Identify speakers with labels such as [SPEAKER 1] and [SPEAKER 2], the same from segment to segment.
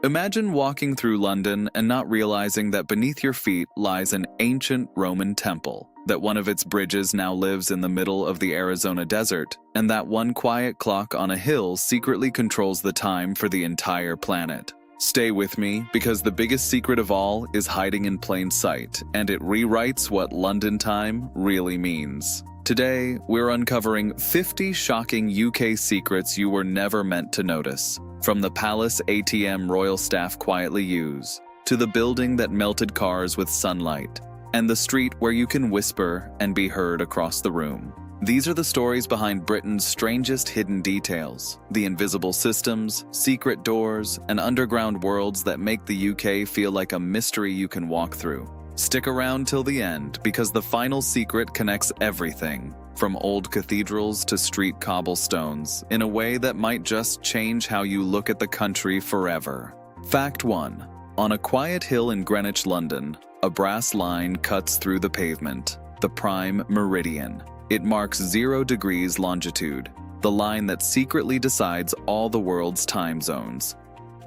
[SPEAKER 1] Imagine walking through London and not realizing that beneath your feet lies an ancient Roman temple, that one of its bridges now lives in the middle of the Arizona desert, and that one quiet clock on a hill secretly controls the time for the entire planet. Stay with me, because the biggest secret of all is hiding in plain sight, and it rewrites what London time really means. Today, we're uncovering 50 shocking UK secrets you were never meant to notice. From the palace ATM royal staff quietly use, to the building that melted cars with sunlight, and the street where you can whisper and be heard across the room. These are the stories behind Britain's strangest hidden details, the invisible systems, secret doors, and underground worlds that make the UK feel like a mystery you can walk through. Stick around till the end, because the final secret connects everything, from old cathedrals to street cobblestones, in a way that might just change how you look at the country forever. Fact 1. On a quiet hill in Greenwich, London, a brass line cuts through the pavement, the prime Meridian. It marks 0 degrees longitude, the line that secretly decides all the world's time zones.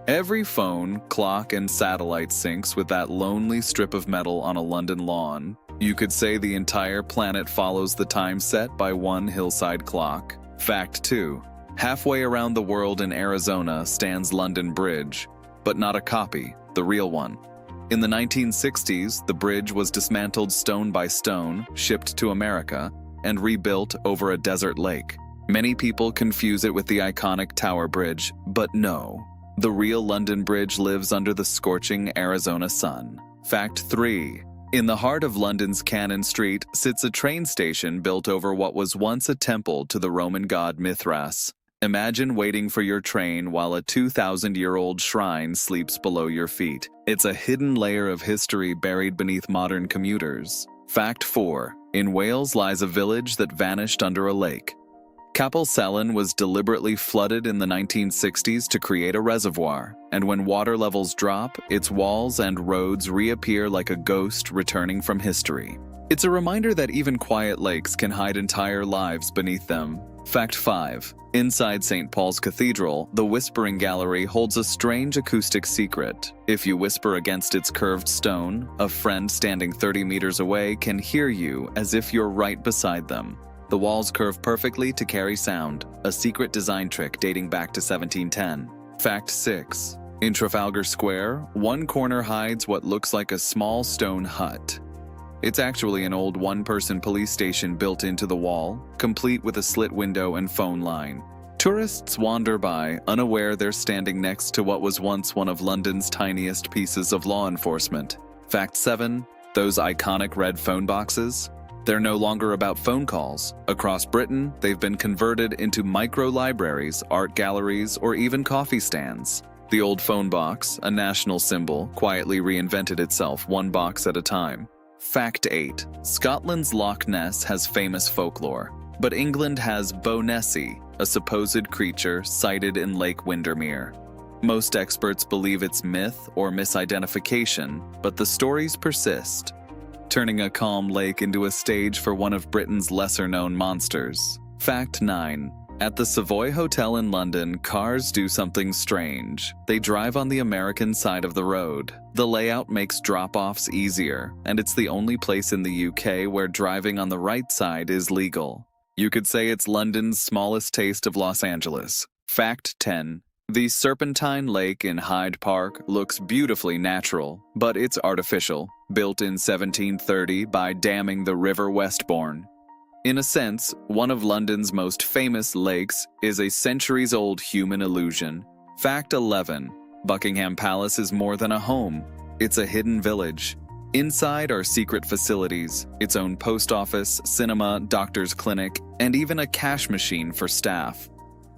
[SPEAKER 1] Every phone, clock, and satellite syncs with that lonely strip of metal on a London lawn. You could say the entire planet follows the time set by one hillside clock. Fact 2. Halfway around the world in Arizona stands London Bridge, but not a copy, the real one. In the 1960s, the bridge was dismantled stone by stone, shipped to America, and rebuilt over a desert lake. Many people confuse it with the iconic Tower Bridge, but no. The real London Bridge lives under the scorching Arizona sun. Fact 3. In the heart of London's Cannon Street sits a train station built over what was once a temple to the Roman god Mithras. Imagine waiting for your train while a 2,000-year-old shrine sleeps below your feet. It's a hidden layer of history buried beneath modern commuters. Fact 4. In Wales lies a village that vanished under a lake. Capel Celyn was deliberately flooded in the 1960s to create a reservoir, and when water levels drop, its walls and roads reappear like a ghost returning from history. It's a reminder that even quiet lakes can hide entire lives beneath them. Fact 5. Inside St. Paul's Cathedral, the Whispering Gallery holds a strange acoustic secret. If you whisper against its curved stone, a friend standing 30 meters away can hear you as if you're right beside them. The walls curve perfectly to carry sound, a secret design trick dating back to 1710. Fact 6. In Trafalgar Square, one corner hides what looks like a small stone hut. It's actually an old one-person police station built into the wall, complete with a slit window and phone line. Tourists wander by, unaware they're standing next to what was once one of London's tiniest pieces of law enforcement. Fact 7. Those iconic red phone boxes? They're no longer about phone calls. Across Britain, they've been converted into micro-libraries, art galleries, or even coffee stands. The old phone box, a national symbol, quietly reinvented itself one box at a time. Fact 8. Scotland's Loch Ness has famous folklore, but England has Bow Nessie, a supposed creature sighted in Lake Windermere. Most experts believe it's myth or misidentification, but the stories persist, turning a calm lake into a stage for one of Britain's lesser-known monsters. Fact 9. At the Savoy Hotel in London, cars do something strange. They drive on the American side of the road. The layout makes drop-offs easier, and it's the only place in the UK where driving on the right side is legal. You could say it's London's smallest taste of Los Angeles. Fact 10. The Serpentine Lake in Hyde Park looks beautifully natural, but it's artificial, built in 1730 by damming the River Westbourne. In a sense, one of London's most famous lakes is a centuries-old human illusion. Fact 11. Buckingham Palace is more than a home. It's a hidden village. Inside are secret facilities, its own post office, cinema, doctor's clinic, and even a cash machine for staff.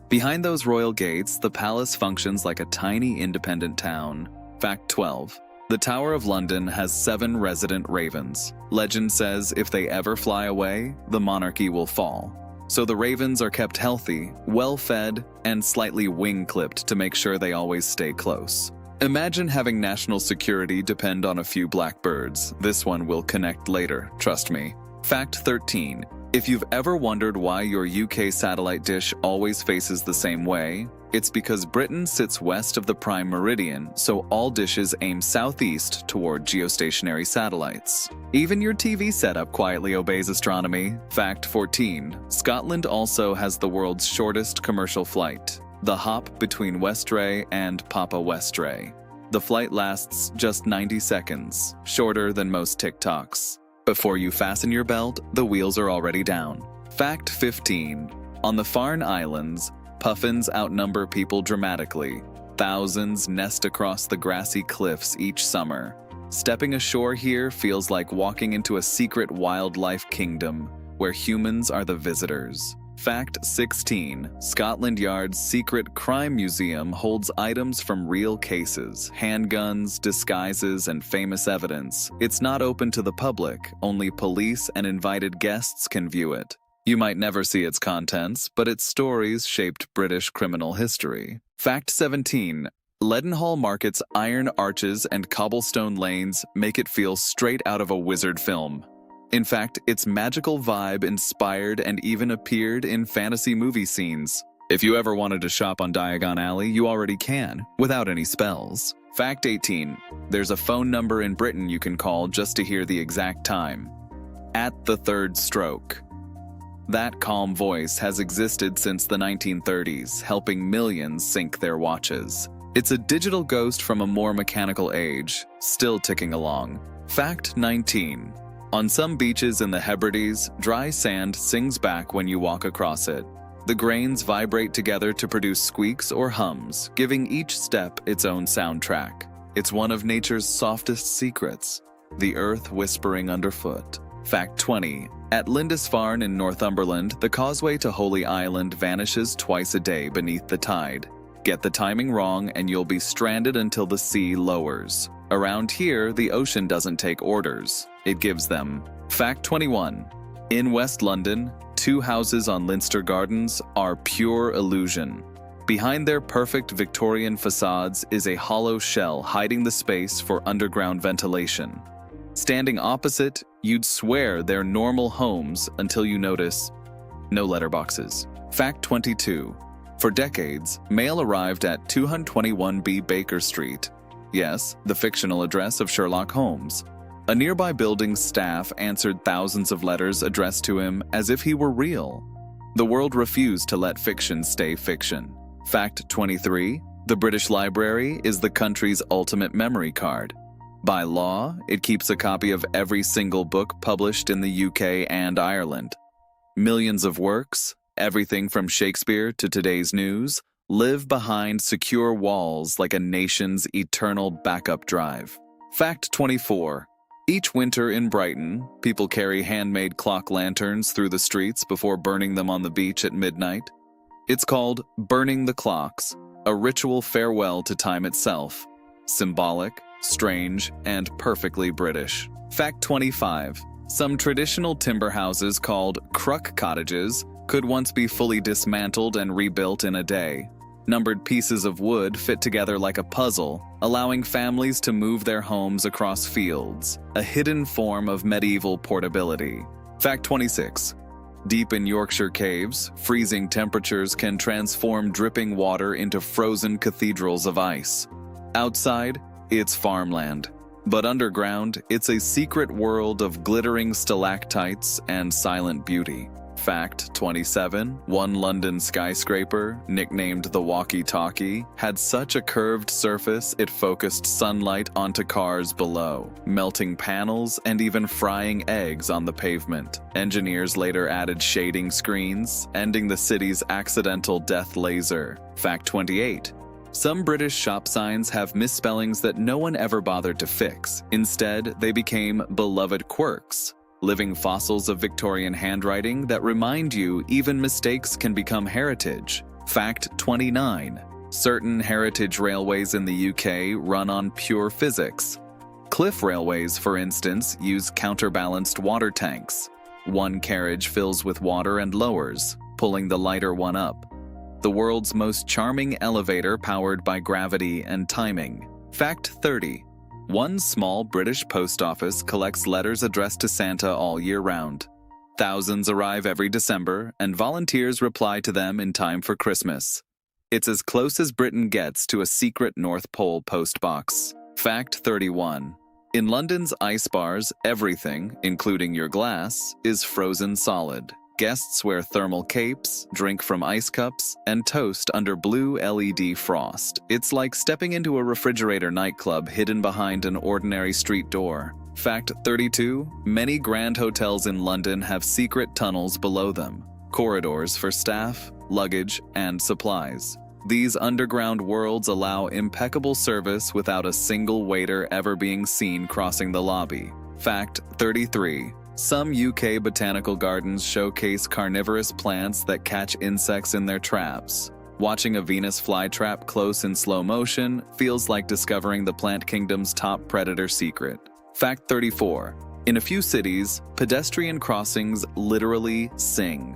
[SPEAKER 1] Behind those royal gates, the palace functions like a tiny independent town. Fact 12. The Tower of London has 7 resident ravens. Legend says if they ever fly away, the monarchy will fall. So the ravens are kept healthy, well-fed, and slightly wing-clipped to make sure they always stay close. Imagine having national security depend on a few blackbirds. This one will connect later, trust me. Fact 13. If you've ever wondered why your UK satellite dish always faces the same way, it's because Britain sits west of the prime meridian, so all dishes aim southeast toward geostationary satellites. Even your TV setup quietly obeys astronomy. Fact 14. Scotland also has the world's shortest commercial flight, the hop between Westray and Papa Westray. The flight lasts just 90 seconds, shorter than most TikToks. Before you fasten your belt, the wheels are already down. Fact 15. On the Farne Islands, puffins outnumber people dramatically. Thousands nest across the grassy cliffs each summer. Stepping ashore here feels like walking into a secret wildlife kingdom where humans are the visitors. Fact 16. Scotland Yard's secret crime museum holds items from real cases, handguns, disguises, and famous evidence. It's not open to the public, only police and invited guests can view it. You might never see its contents, but its stories shaped British criminal history. Fact 17. Leadenhall Market's iron arches and cobblestone lanes make it feel straight out of a wizard film. In fact, its magical vibe inspired and even appeared in fantasy movie scenes. If you ever wanted to shop on Diagon Alley, you already can, without any spells. Fact 18. There's a phone number in Britain you can call just to hear the exact time. At the third stroke. That calm voice has existed since the 1930s, helping millions sync their watches. It's a digital ghost from a more mechanical age, still ticking along. Fact 19. On some beaches in the Hebrides, dry sand sings back when you walk across it. The grains vibrate together to produce squeaks or hums, giving each step its own soundtrack. It's one of nature's softest secrets, the earth whispering underfoot. Fact 20. At Lindisfarne in Northumberland, the causeway to Holy Island vanishes twice a day beneath the tide. Get the timing wrong and you'll be stranded until the sea lowers. Around here, the ocean doesn't take orders, it gives them. Fact 21. In West London, 2 houses on Leinster Gardens are pure illusion. Behind their perfect Victorian facades is a hollow shell hiding the space for underground ventilation. Standing opposite, you'd swear they're normal homes until you notice no letterboxes. Fact 22. For decades, mail arrived at 221B Baker Street. Yes, the fictional address of Sherlock Holmes. A nearby building's staff answered thousands of letters addressed to him as if he were real. The world refused to let fiction stay fiction. Fact 23. The British Library is the country's ultimate memory card. By law, it keeps a copy of every single book published in the UK and Ireland. Millions of works, everything from Shakespeare to today's news, live behind secure walls like a nation's eternal backup drive. Fact 24. Each winter in Brighton, people carry handmade clock lanterns through the streets before burning them on the beach at midnight. It's called burning the clocks, a ritual farewell to time itself. Symbolic, strange, and perfectly British. Fact 25. Some traditional timber houses called cruck cottages could once be fully dismantled and rebuilt in a day. Numbered pieces of wood fit together like a puzzle, allowing families to move their homes across fields, a hidden form of medieval portability. Fact 26. Deep in Yorkshire caves, freezing temperatures can transform dripping water into frozen cathedrals of ice. Outside, it's farmland. But underground, it's a secret world of glittering stalactites and silent beauty. Fact 27. One London skyscraper, nicknamed the Walkie-Talkie, had such a curved surface it focused sunlight onto cars below, melting panels and even frying eggs on the pavement. Engineers later added shading screens, ending the city's accidental death laser. Fact 28. Some British shop signs have misspellings that no one ever bothered to fix. Instead, they became beloved quirks. Living fossils of Victorian handwriting that remind you even mistakes can become heritage. Fact 29. Certain heritage railways in the UK run on pure physics. Cliff railways, for instance, use counterbalanced water tanks. One carriage fills with water and lowers, pulling the lighter one up. The world's most charming elevator powered by gravity and timing. Fact 30. One small British post office collects letters addressed to Santa all year round. Thousands arrive every December, and volunteers reply to them in time for Christmas. It's as close as Britain gets to a secret North Pole postbox. Fact 31. In London's ice bars, everything, including your glass, is frozen solid. Guests wear thermal capes, drink from ice cups, and toast under blue LED frost. It's like stepping into a refrigerator nightclub hidden behind an ordinary street door. Fact 32. Many grand hotels in London have secret tunnels below them, corridors for staff, luggage, and supplies. These underground worlds allow impeccable service without a single waiter ever being seen crossing the lobby. Fact 33. Some UK botanical gardens showcase carnivorous plants that catch insects in their traps. Watching a Venus flytrap close in slow motion feels like discovering the plant kingdom's top predator secret. Fact 34. In a few cities, pedestrian crossings literally sing.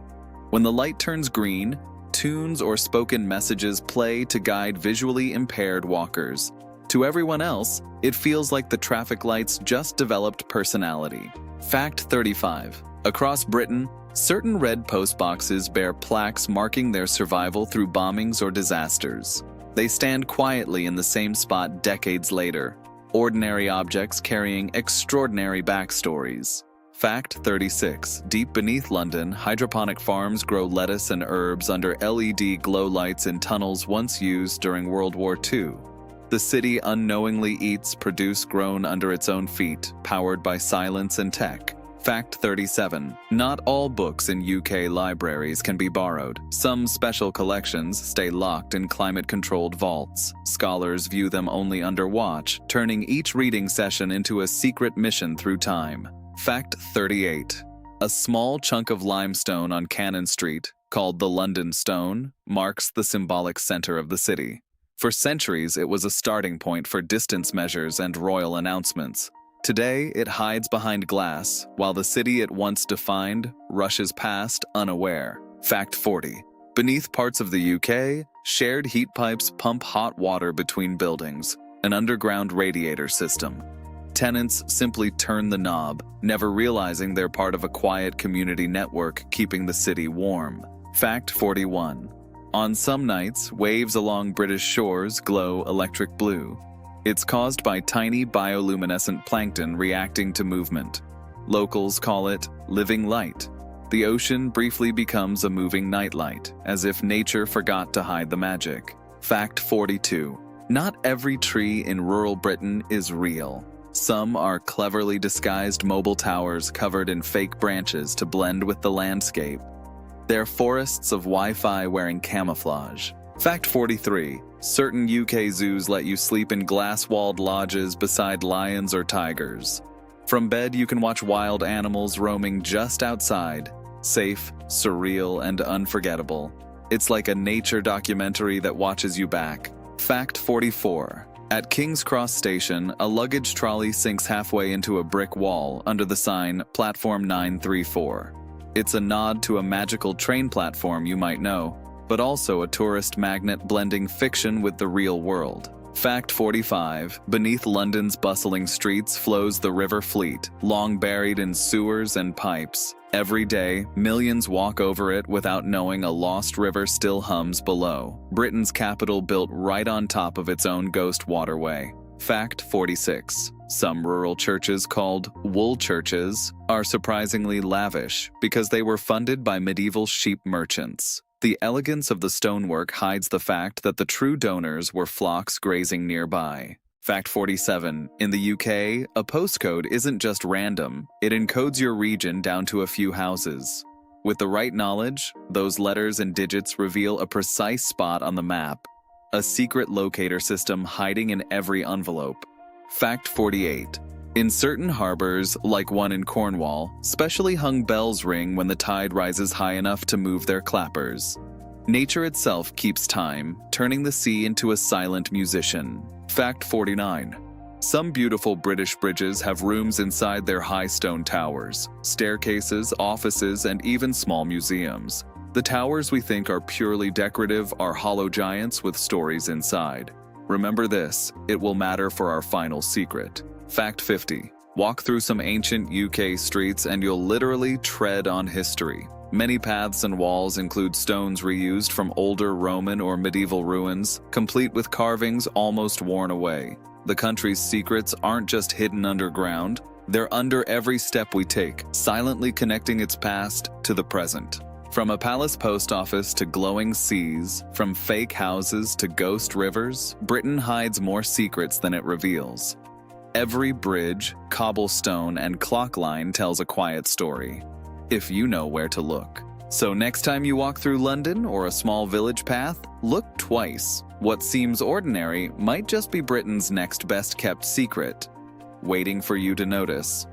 [SPEAKER 1] When the light turns green, tunes or spoken messages play to guide visually impaired walkers. To everyone else, it feels like the traffic lights just developed personality. Fact 35. Across Britain, certain red postboxes bear plaques marking their survival through bombings or disasters. They stand quietly in the same spot decades later, ordinary objects carrying extraordinary backstories. Fact 36. Deep beneath London, hydroponic farms grow lettuce and herbs under LED glow lights in tunnels once used during World War II. The city unknowingly eats produce grown under its own feet, powered by silence and tech. Fact 37. Not all books in UK libraries can be borrowed. Some special collections stay locked in climate-controlled vaults. Scholars view them only under watch, turning each reading session into a secret mission through time. Fact 38. A small chunk of limestone on Cannon Street, called the London Stone, marks the symbolic center of the city. For centuries, it was a starting point for distance measures and royal announcements. Today, it hides behind glass, while the city it once defined rushes past unaware. Fact 40. Beneath parts of the UK, shared heat pipes pump hot water between buildings, an underground radiator system. Tenants simply turn the knob, never realizing they're part of a quiet community network keeping the city warm. Fact 41. On some nights, waves along British shores glow electric blue. It's caused by tiny bioluminescent plankton reacting to movement. Locals call it living light. The ocean briefly becomes a moving nightlight, as if nature forgot to hide the magic. Fact 42. Not every tree in rural Britain is real. Some are cleverly disguised mobile towers covered in fake branches to blend with the landscape. They're forests of Wi-Fi wearing camouflage. Fact 43. Certain UK zoos let you sleep in glass-walled lodges beside lions or tigers. From bed, you can watch wild animals roaming just outside. Safe, surreal, and unforgettable. It's like a nature documentary that watches you back. Fact 44. At King's Cross Station, a luggage trolley sinks halfway into a brick wall under the sign Platform 934. It's a nod to a magical train platform you might know, but also a tourist magnet blending fiction with the real world. Fact 45. Beneath London's bustling streets flows the River Fleet, long buried in sewers and pipes. Every day, millions walk over it without knowing a lost river still hums below. Britain's capital built right on top of its own ghost waterway. Fact 46. Some rural churches called wool churches are surprisingly lavish because they were funded by medieval sheep merchants. The elegance of the stonework hides the fact that the true donors were flocks grazing nearby. Fact 47. In the UK, a postcode isn't just random, it encodes your region down to a few houses. With the right knowledge, those letters and digits reveal a precise spot on the map, a secret locator system hiding in every envelope. Fact 48. In certain harbors, like one in Cornwall, specially hung bells ring when the tide rises high enough to move their clappers. Nature itself keeps time, turning the sea into a silent musician. Fact 49. Some beautiful British bridges have rooms inside their high stone towers, staircases, offices, and even small museums. The towers we think are purely decorative are hollow giants with stories inside. Remember this, it will matter for our final secret. Fact 50. Walk through some ancient UK streets and you'll literally tread on history. Many paths and walls include stones reused from older Roman or medieval ruins, complete with carvings almost worn away. The country's secrets aren't just hidden underground, they're under every step we take, silently connecting its past to the present. From a palace post office to glowing seas, from fake houses to ghost rivers, Britain hides more secrets than it reveals. Every bridge, cobblestone, and clock line tells a quiet story, if you know where to look. So next time you walk through London or a small village path, look twice. What seems ordinary might just be Britain's next best-kept secret, waiting for you to notice.